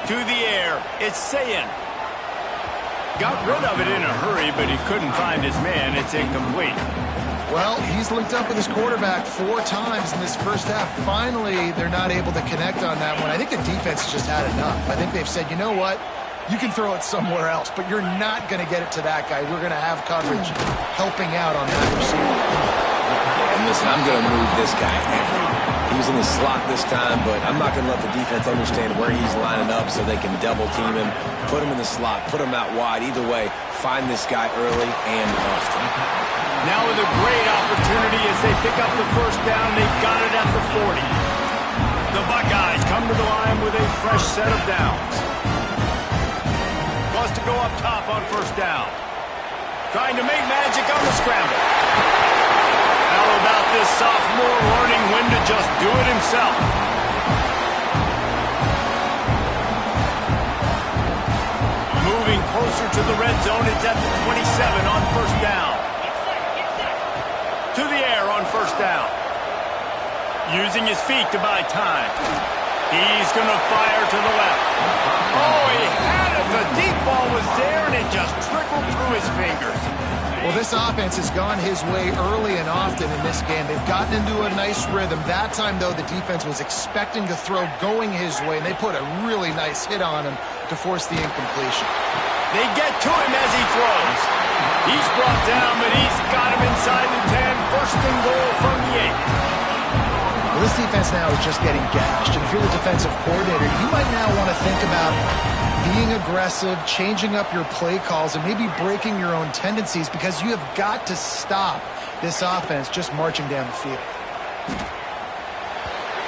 To the air, it's Sayin. Got rid of it in a hurry, but he couldn't find his man. It's incomplete. Well, he's linked up with his quarterback 4 times in this first half. Finally, they're not able to connect on that one. I think the defense just had enough. I think they've said, you know what? You can throw it somewhere else, but you're not going to get it to that guy. We're going to have coverage helping out on that receiver. And listen, I'm going to move this guy everywhere. He's in the slot this time, but I'm not going to let the defense understand where he's lining up so they can double team him, put him in the slot, put him out wide. Either way, find this guy early and often. Now with a great opportunity as they pick up the first down. They've got it at the 40. The Buckeyes come to the line with a fresh set of downs. Wants to go up top on first down. Trying to make magic on the scramble. How about this sophomore learning when to just do it himself? Moving closer to the red zone. It's at the 27 on first down. To the air on first down. Using his feet to buy time. He's going to fire to the left. Oh, he had it. The deep ball was there, and it just trickled through his fingers. Well, this offense has gone his way early and often in this game. They've gotten into a nice rhythm. That time, though, the defense was expecting to throw going his way, and they put a really nice hit on him to force the incompletion. They get to him as he throws. He's brought down, but he's got him inside the 10. First and goal from the 8. Well, this defense now is just getting gashed, and if you're the defensive coordinator, you might now want to think about being aggressive, changing up your play calls, and maybe breaking your own tendencies because you have got to stop this offense just marching down the field.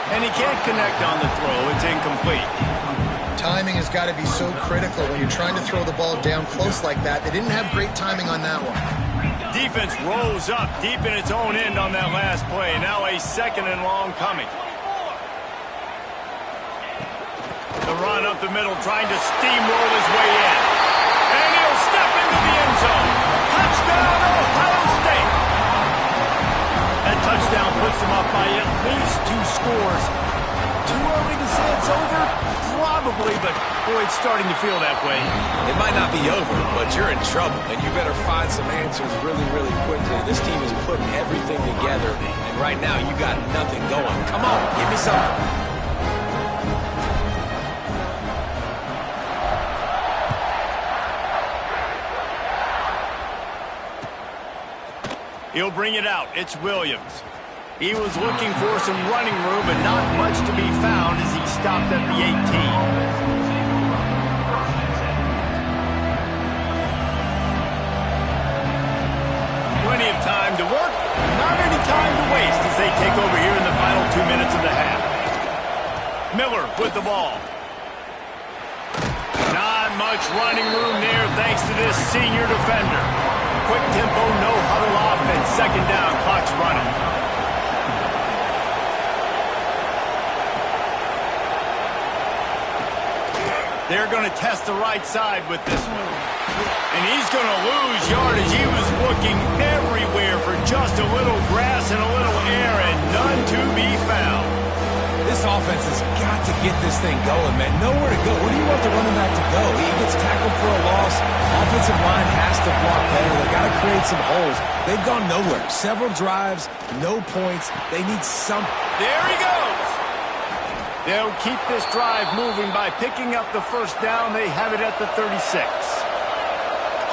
And he can't connect on the throw. It's incomplete. Timing has got to be so critical when you're trying to throw the ball down close like that. They didn't have great timing on that one. Defense rose up deep in its own end on that last play. Now a second and long coming. The run up the middle, trying to steamroll his way in. And he'll step into the end zone. Touchdown, Ohio State. That touchdown puts them up by at least 2 scores. Too early to say it's over? Probably, but boy, it's starting to feel that way. It might not be over, but you're in trouble, and you better find some answers really, really quickly. This team is putting everything together, and right now you got nothing going. Come on, give me something. He'll bring it out. It's Williams. He was looking for some running room, but not much to be found as he stopped at the 18. Plenty of time to work, not any time to waste as they take over here in the final 2 minutes of the half. Miller with the ball. Not much running room there thanks to this senior defender. Quick tempo, no huddle offense. Second down, clock's running. They're going to test the right side with this one. And he's going to lose yardage. He was looking everywhere for just a little grass and a little air, and none to be found. This offense has got to get this thing going, man. Nowhere to go. Where do you want the running back to go? He gets tackled for a loss. Offensive line has to block better. They got to create some holes. They've gone nowhere. Several drives, no points. They need some. There he goes. They'll keep this drive moving by picking up the first down. They have it at the 36.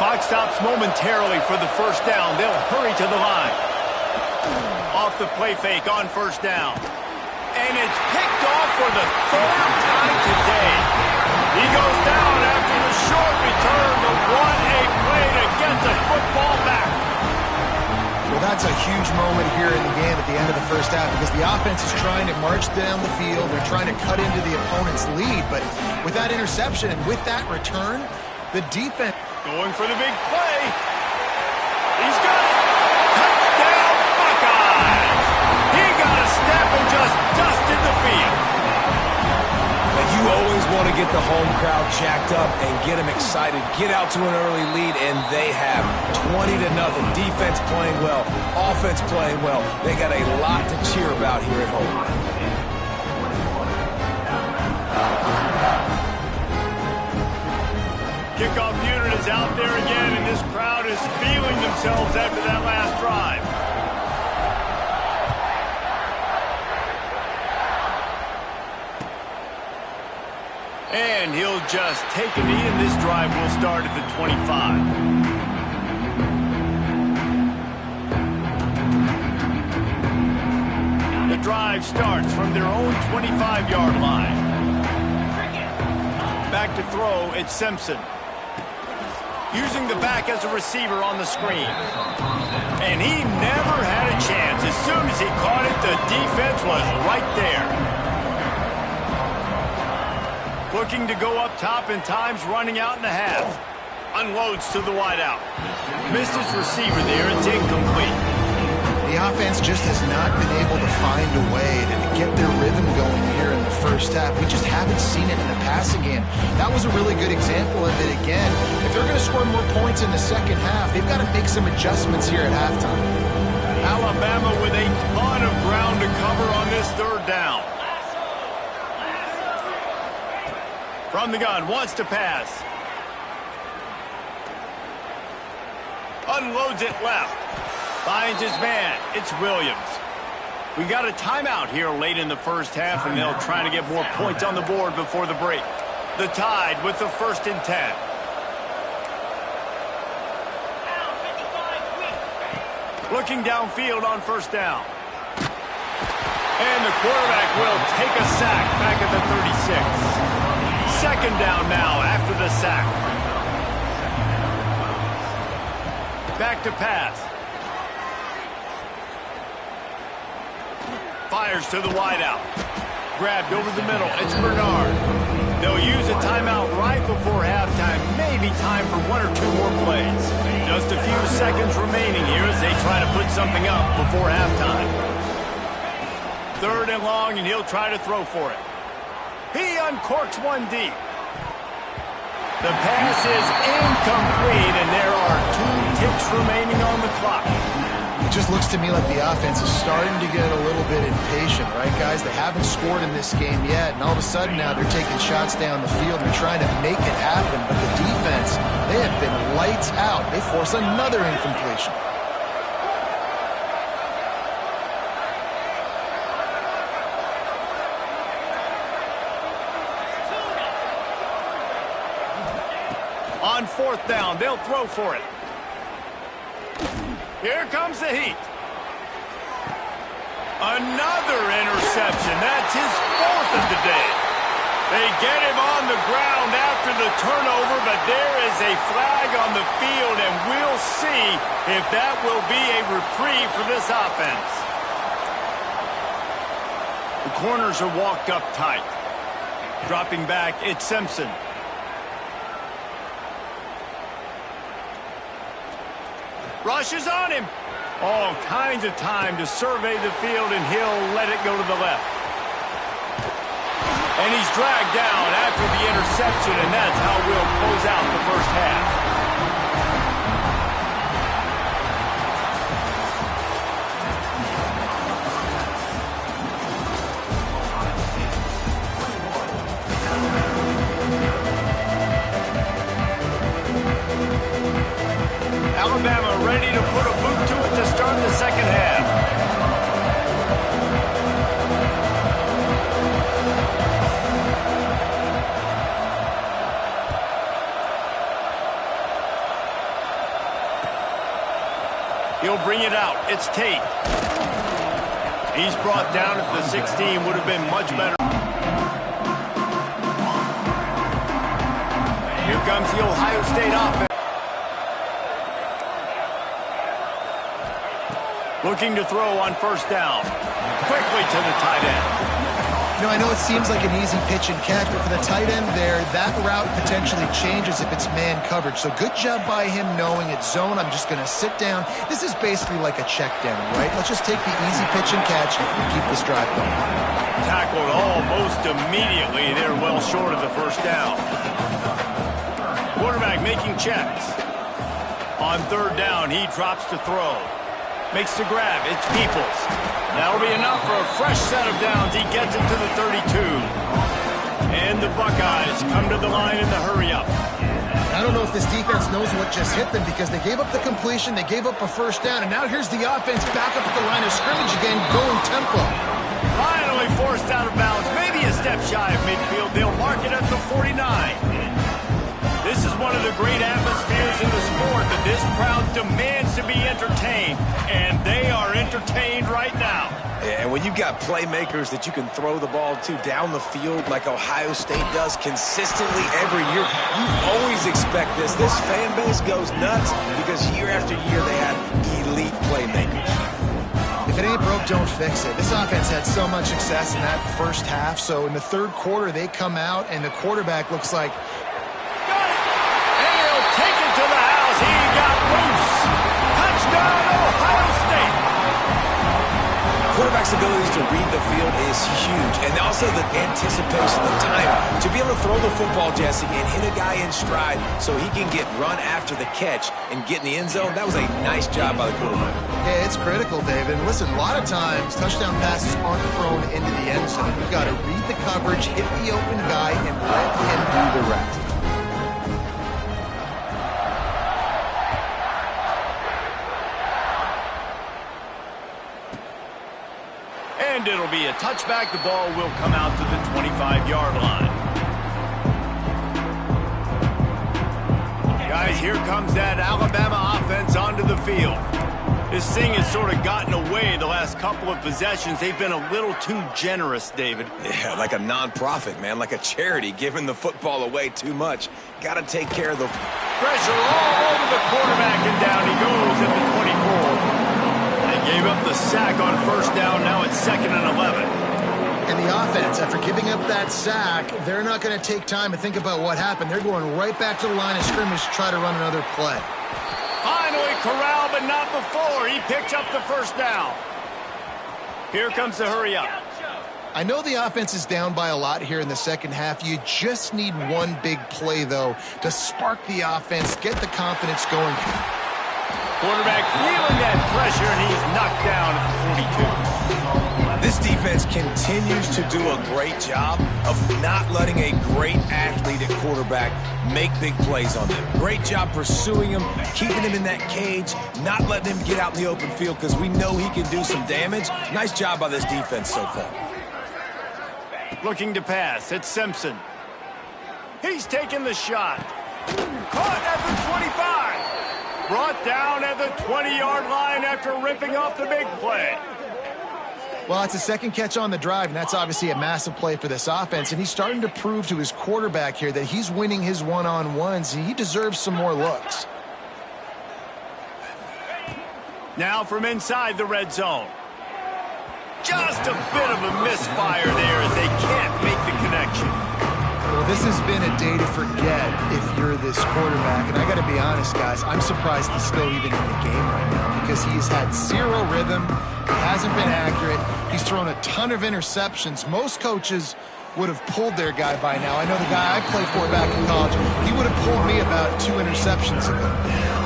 Clock stops momentarily for the first down. They'll hurry to the line. Off the play fake on first down. And it's picked off for the 3rd time today. He goes down after the short return. The 1-8 play to get the football back. Well, that's a huge moment here in the game at the end of the first half because the offense is trying to march down the field. They're trying to cut into the opponent's lead. But with that interception and with that return, the defense... Going for the big play. He's got it. Touchdown, Buckeyes. He got a step and just dusted the field. But you always want to get the home crowd jacked up and get them excited. Get out to an early lead, and they have 20-0. Defense playing well, offense playing well. They got a lot to cheer about here at home. Kickoff unit is out there again, and this crowd is feeling themselves after that last drive. And he'll just take a knee, and this drive will start at the 25. The drive starts from their own 25-yard line. Back to throw, it's Simpson. Using the back as a receiver on the screen. And he never had a chance. As soon as he caught it, the defense was right there. Looking to go up top, and time's running out in the half. Unloads to the wideout. Missed his receiver there. It's incomplete. The offense just has not been able to find a way to get their rhythm going here in the first half. We just haven't seen it in the passing game. That was a really good example of it again. If they're going to score more points in the second half, they've got to make some adjustments here at halftime. Alabama with a ton of ground to cover on this third down. From the gun, wants to pass. Unloads it left. Finds his man. It's Williams. We got a timeout here late in the first half, and they'll try to get more points on the board before the break. The Tide with the 1st and 10. Looking downfield on first down. And the quarterback will take a sack back at the 36. Second down now after the sack. Back to pass. Fires to the wideout. Grabbed over the middle. It's Bernard. They'll use a timeout right before halftime. Maybe time for 1 or 2 more plays. Just a few seconds remaining here as they try to put something up before halftime. 3rd and long, and he'll try to throw for it. He uncorks one deep. The pass is incomplete, and there are 2 ticks remaining on the clock. It just looks to me like the offense is starting to get a little bit impatient, right, guys? They haven't scored in this game yet, and all of a sudden now they're taking shots down the field and they're trying to make it happen. But the defense, they have been lights out. They force another incompletion. On 4th down, they'll throw for it. Here comes the heat. Another interception. That's his 4th of the day. They get him on the ground after the turnover, but there is a flag on the field, and we'll see if that will be a reprieve for this offense. The corners are walked up tight. Dropping back, it's Simpson. Rushes on him. All kinds of time to survey the field, and he'll let it go to the left. And he's dragged down after the interception, and that's how we'll close out the first half. Alabama ready to put a boot to it to start the second half. He'll bring it out. It's Tate. He's brought down at the 16. Would have been much better. Here comes the Ohio State offense. Looking to throw on first down. Quickly to the tight end. You know, I know it seems like an easy pitch and catch, but for the tight end there, that route potentially changes if it's man coverage. So good job by him knowing it's zone. I'm just going to sit down. This is basically like a check down, right? Let's just take the easy pitch and catch and keep this drive going. Tackled almost immediately. They're well short of the first down. Quarterback making checks. On third down, he drops to throw. Makes the grab. It's Peoples. That'll be enough for a fresh set of downs. He gets it to the 32. And the Buckeyes come to the line in the hurry up. I don't know if this defense knows what just hit them because they gave up the completion, they gave up a first down, and now here's the offense back up at the line of scrimmage again, going tempo. Finally forced out of bounds, maybe a step shy of midfield. They'll mark it at the 49. This is one of the great atmospheres in the sport that this crowd demands to be entertained, and they are entertained right now. Yeah, and when you've got playmakers that you can throw the ball to down the field like Ohio State does consistently every year, you always expect this. This fan base goes nuts because year after year they have elite playmakers. If it ain't broke, don't fix it. This offense had so much success in that first half, so in the third quarter they come out and the quarterback looks like... Got it! And he'll take it to the house. He got loose. Touchdown, Ohio State! Quarterback's abilities to read the field is huge, and also the anticipation, the time, to be able to throw the football, Jesse, and hit a guy in stride so he can get run after the catch and get in the end zone. That was a nice job by the quarterback. Yeah, it's critical, David. And listen, a lot of times touchdown passes aren't thrown into the end zone. You've got to read the coverage, hit the open guy, and let him do the rest. And it'll be a touchback. The ball will come out to the 25-yard line. Guys, here comes that Alabama offense onto the field. This thing has sort of gotten away the last couple of possessions. They've been a little too generous, David. Yeah, like a non-profit, man, like a charity, giving the football away too much. Got to take care of the... Pressure all over the quarterback, and down he goes at the 24. They gave up the sack on first down. Now it's 2nd and 11. And the offense, after giving up that sack, they're not going to take time to think about what happened. They're going right back to the line of scrimmage to try to run another play. Finally corralled, but not before. He picks up the first down. Here comes the hurry up. I know the offense is down by a lot here in the second half. You just need one big play, though, to spark the offense, get the confidence going. Quarterback feeling that pressure, and he's knocked down at the 42. This defense continues to do a great job of not letting a great athlete at quarterback make big plays on them. Great job pursuing him, keeping him in that cage, not letting him get out in the open field because we know he can do some damage. Nice job by this defense so far. Looking to pass. It's Simpson. He's taking the shot. Caught at the 25. Brought down at the 20-yard line after ripping off the big play. Well, it's a second catch on the drive, and that's obviously a massive play for this offense. And he's starting to prove to his quarterback here that he's winning his one-on-ones, and he deserves some more looks. Now from inside the red zone. Just a bit of a misfire there as they can't make the connection. Well, this has been a day to forget if you're this quarterback. And I got to be honest, guys, I'm surprised he's still even in the game right now because he's had zero rhythm. He hasn't been accurate. He's thrown a ton of interceptions. Most coaches would have pulled their guy by now. I know the guy I played for back in college, he would have pulled me about 2 interceptions ago.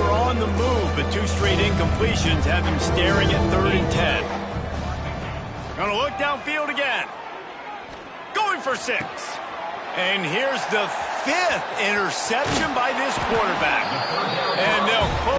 On the move, but 2 straight incompletions have him staring at 3rd and 10. Gonna look downfield again. Going for 6. And here's the 5th interception by this quarterback. And they'll...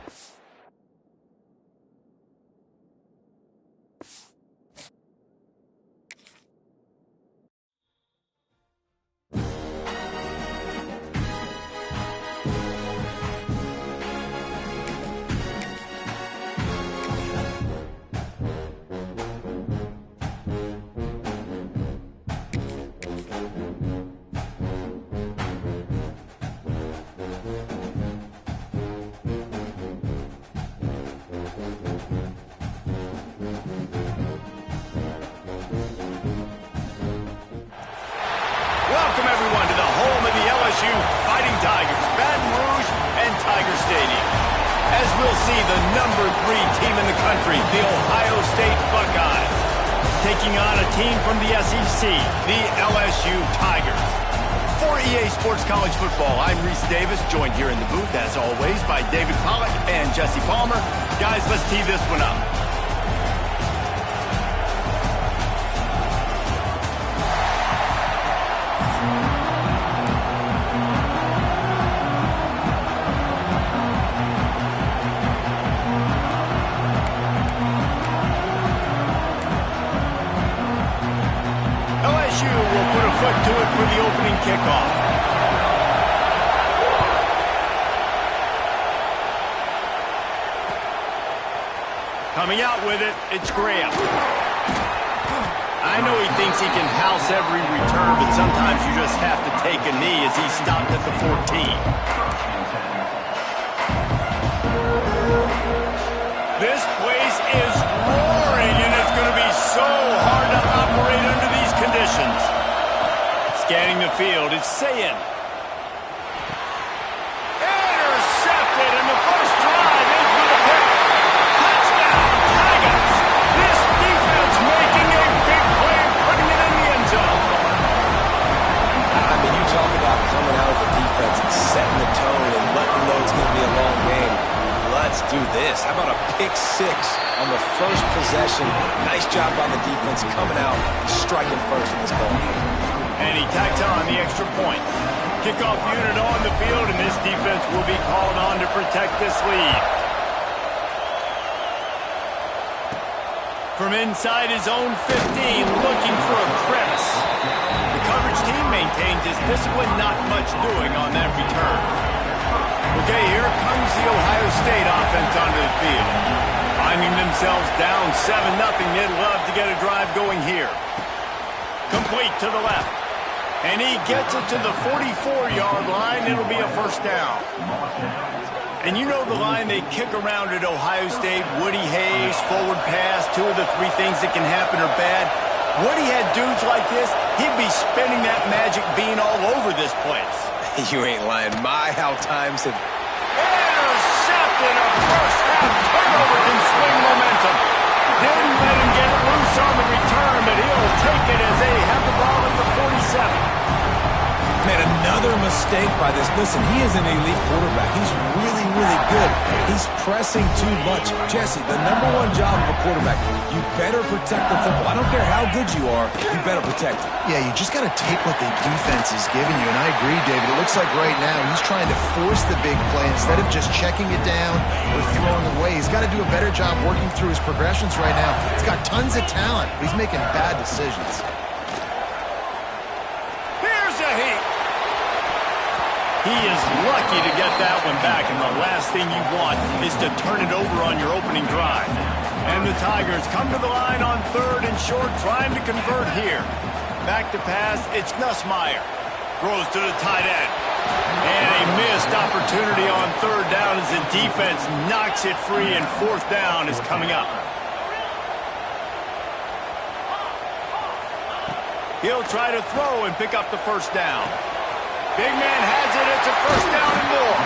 Welcome, everyone, to the home of the LSU Fighting Tigers, Baton Rouge and Tiger Stadium. As we'll see, the number 3 team in the country, the Ohio State Buckeyes, taking on a team from the SEC, the LSU Tigers. For EA Sports College Football, I'm Reese Davis, joined here in the booth, as always, by David Pollack and Jesse Palmer. Guys, let's tee this one up. up to it for the opening kickoff. Coming out with it, it's Graham. I know he thinks he can house every return, but sometimes you just have to take a knee as he stopped at the 14. This place is roaring, and it's going to be so hard to operate under these conditions. Scanning the field, it's Sayin. Intercepted, and the first drive ends with a pick. Touchdown, Tigers! This defense making a big play and putting it in the end zone. I mean, you talk about coming out of the defense and setting the tone and letting them know it's going to be a long game. Let's do this. How about a pick six on the first possession? Nice job by the defense coming out and striking first in this ball game. And he tacks on the extra point. Kickoff unit on the field, and this defense will be called on to protect this lead. From inside his own 15, looking for a crevice. The coverage team maintains his discipline, not much doing on that return. Okay, here comes the Ohio State offense onto the field. Finding themselves down 7-0, they'd love to get a drive going here. Complete to the left. And he gets it to the 44-yard line. It'll be a first down. And you know the line they kick around at Ohio State, Woody Hayes, forward pass, two of the three things that can happen are bad. Woody had dudes like this, he'd be spinning that magic bean all over this place. You ain't lying. My, how times have... Intercepted, a first half turnover can swing momentum. Didn't let him get loose on the return, but he'll take it as they have the ball at the 47. Man, another mistake by this. Listen, he is an elite quarterback. He's really, really good. He's pressing too much. Jesse, the number one job of a quarterback, you better protect the football. I don't care how good you are, you better protect it. Yeah, you just got to take what the defense is giving you, and I agree, David. It looks like right now he's trying to force the big play instead of just checking it down or throwing away. He's got to do a better job working through his progressions right now. He's got tons of talent, but he's making bad decisions. Here's a heat. He is lucky to get that one back, and the last thing you want is to turn it over on your opening drive. And the Tigers come to the line on 3rd and short, trying to convert here. Back to pass, it's Nussmeier. Throws to the tight end. And a missed opportunity on 3rd down as the defense knocks it free, and 4th down is coming up. He'll try to throw and pick up the first down. Big man has it. It's a first down and more.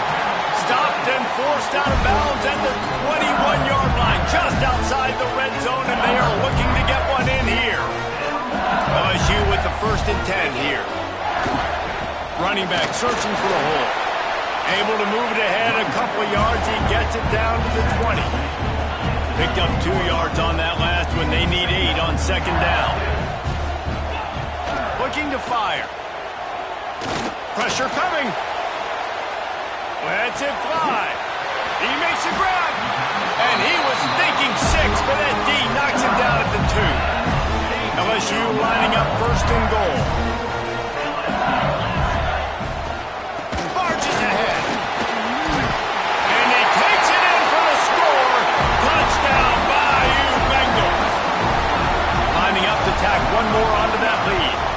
Stopped and forced out of bounds at the 21-yard line, just outside the red zone, and they are looking to get one in here. LSU with the 1st and 10 here. Running back searching for a hole. Able to move it ahead a couple of yards. He gets it down to the 20. Picked up 2 yards on that last one. They need 8 on 2nd down. Looking to fire. Pressure coming. Lets it fly. He makes a grab. And he was thinking 6, but that D knocks him down at the 2. LSU lining up 1st and goal. Barges ahead. And he takes it in for the score. Touchdown, Bayou Bengals. Lining up to tack one more onto that lead.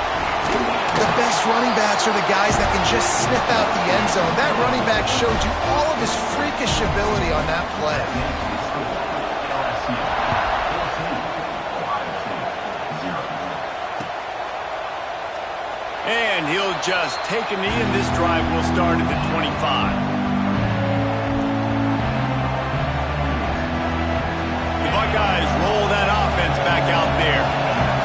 The best running backs are the guys that can just sniff out the end zone. That running back showed you all of his freakish ability on that play. And he'll just take a knee, and this drive will start at the 25. The Buckeyes roll that offense back out there.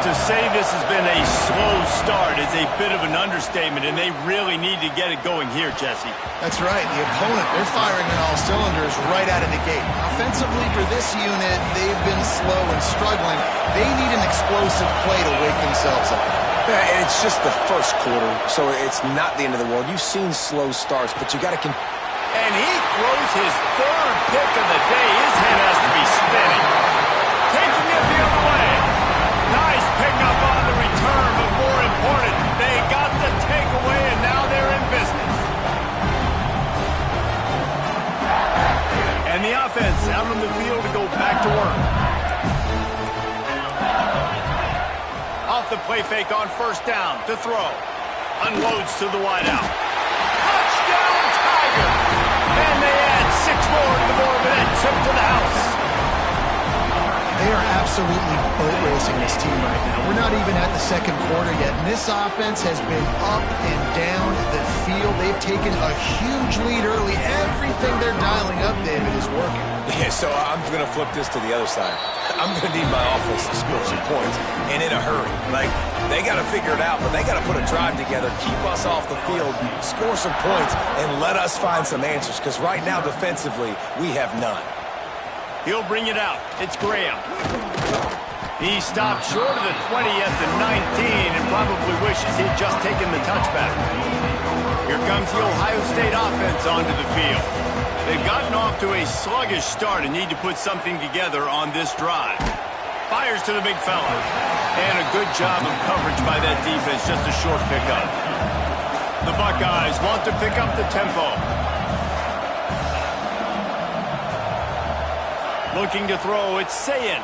To say this has been a slow start is a bit of an understatement, and they really need to get it going here, Jesse. That's right. The opponent, they're firing on all cylinders right out of the gate. Offensively for this unit, they've been slow and struggling. They need an explosive play to wake themselves up. Yeah, and it's just the first quarter, so it's not the end of the world. You've seen slow starts, but you got to... And he throws his 3rd pick of the day. His head has to be spinning. Taking it the other way. Nice pickup on the return, but more important, they got to work. Off the play fake on first down to throw. Unloads to the wideout. Touchdown, Tiger! And they add 6 more to the board with that trip to the house. They are absolutely boat racing this team right now. We're not even at the second quarter yet, and this offense has been up and down the field. They've taken a huge lead early. Everything they're dialing up, David, is working. Yeah, so I'm going to flip this to the other side. I'm going to need my offense to score some points, and in a hurry. Like, they got to figure it out, but they got to put a drive together, keep us off the field, score some points, and let us find some answers, because right now, defensively, we have none. He'll bring it out. It's Graham. He stopped short of the 20 at the 19 and probably wishes he'd just taken the touchback. Here comes the Ohio State offense onto the field. They've gotten off to a sluggish start and need to put something together on this drive. Fires to the big fella. And a good job of coverage by that defense, just a short pickup. The Buckeyes want to pick up the tempo. Looking to throw, it's Sayin.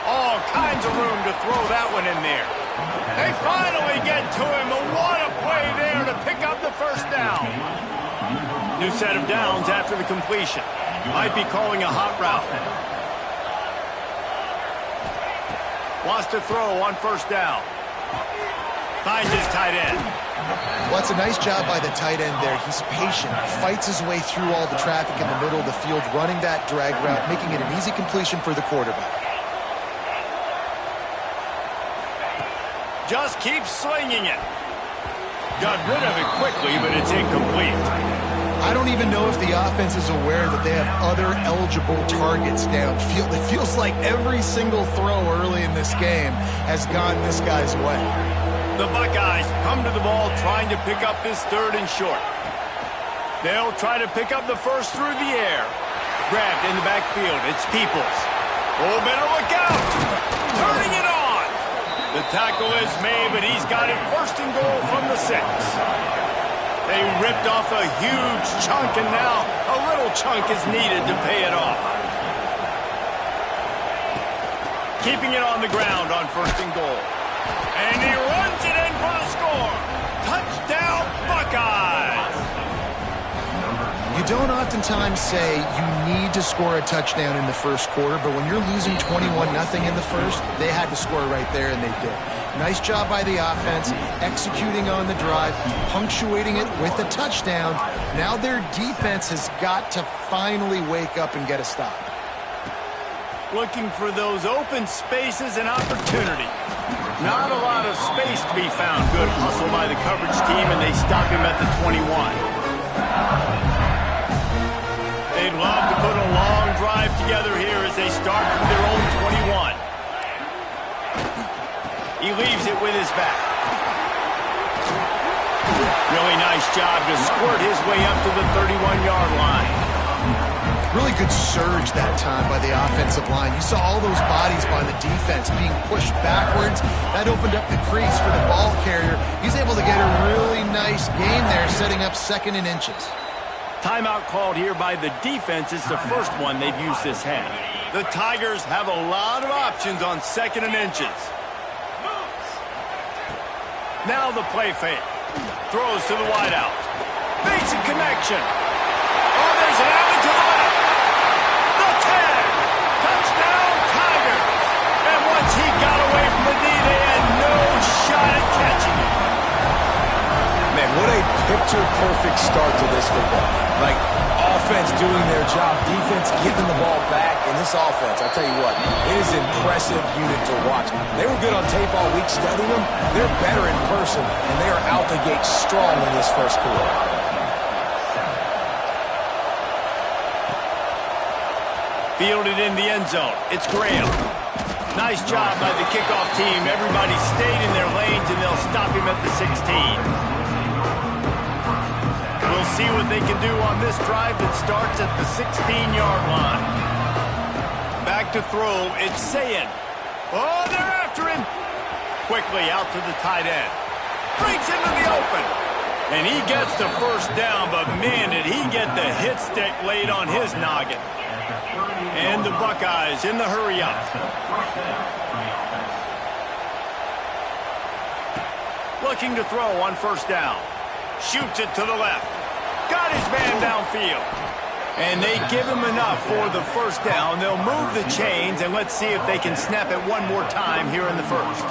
All kinds of room to throw that one in there. They finally get to him, but what a play there to pick up the first down. New set of downs after the completion. Might be calling a hot route. Wants to throw on first down. Finds his tight end. Well, it's a nice job by the tight end there. He's patient, fights his way through all the traffic in the middle of the field, running that drag route, making it an easy completion for the quarterback. Just keep slinging it. Got rid of it quickly, but it's incomplete. I don't even know if the offense is aware that they have other eligible targets downfield. It feels like every single throw early in this game has gone this guy's way. The Buckeyes come to the ball trying to pick up this third and short. They'll try to pick up the first through the air. Grabbed in the backfield. It's Peoples. Oh, better look out. Turning it on. The tackle is made, but he's got it first and goal from the 6. They ripped off a huge chunk, and now a little chunk is needed to pay it off. Keeping it on the ground on first and goal. And he runs it in for the score. Touchdown, Buckeyes! You don't oftentimes say you need to score a touchdown in the first quarter, but when you're losing 21-0 in the first, they had to score right there, and they did. Nice job by the offense, executing on the drive, punctuating it with a touchdown. Now their defense has got to finally wake up and get a stop. Looking for those open spaces and opportunity. Not a lot of space to be found. Good hustle by the coverage team, and they stop him at the 21. They'd love to put a long drive together here as they start from their own 21. He leaves it with his back. Really nice job to squirt his way up to the 31-yard line. Really good surge that time by the offensive line. You saw all those bodies by the defense being pushed backwards. That opened up the crease for the ball carrier. He's able to get a really nice gain there, setting up 2nd and inches. Timeout called here by the defense. It's the first one they've used this half. The Tigers have a lot of options on 2nd and inches. Now the play fake. Throws to the wideout. Basic connection. Oh, there's an alley to the left. The 10. Touchdown, Tigers. And once he got away from the knee, they had no shot at catching it. Man, what a picture-perfect start to this football. Like, offense doing their job, defense giving the ball back, and this offense, I tell you what, it is an impressive unit to watch. They were good on tape all week studying them. They're better in person, and they are out the gate strong in this first quarter. Fielded in the end zone. It's Graham. Nice job by the kickoff team. Everybody stayed in their lanes, and they'll stop him at the 16. We'll see what they can do on this drive that starts at the 16-yard line. Back to throw. It's Sayin. Oh, they're after him. Quickly out to the tight end. Breaks into the open. And he gets the first down, but man, did he get the hit stick laid on his noggin. And the Buckeyes in the hurry-up. Looking to throw on first down. Shoots it to the left. Got his man downfield. And they give him enough for the first down. They'll move the chains, and let's see if they can snap it one more time here in the first.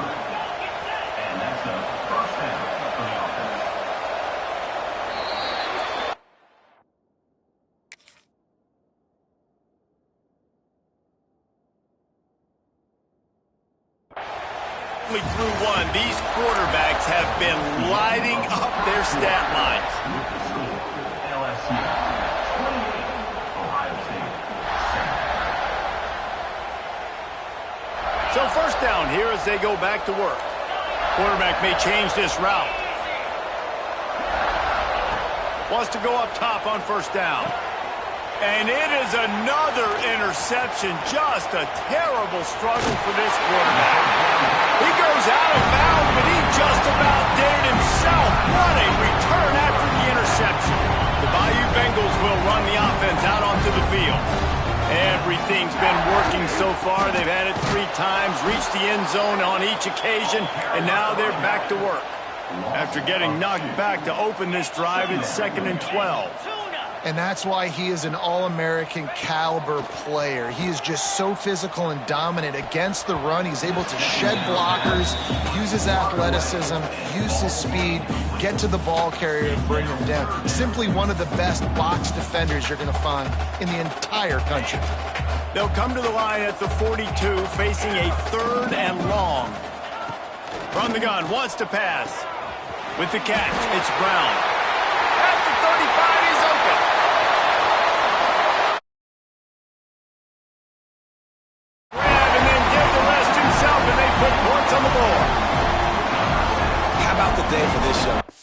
Through one, these quarterbacks have been lighting up their stat lines. So first down here as they go back to work. Quarterback may change this route. Wants to go up top on first down. And it is another interception. Just a terrible struggle for this quarterback. He goes out of bounds, but he just about did it himself. What a return after the interception. The Bayou Bengals will run the offense out onto the field. Everything's been working so far. They've had it 3 times, reached the end zone on each occasion, and now they're back to work. After getting knocked back to open this drive, it's 2nd and 12. And that's why he is an All-American caliber player. He is just so physical and dominant against the run. He's able to shed blockers, use his athleticism, use his speed, get to the ball carrier and bring him down. Simply one of the best box defenders you're going to find in the entire country. They'll come to the line at the 42, facing a 3rd and long. From the gun, wants to pass. With the catch, it's Brown. At the 35, he's open. And then did the rest himself, and they put points on the board. How about the day for this show?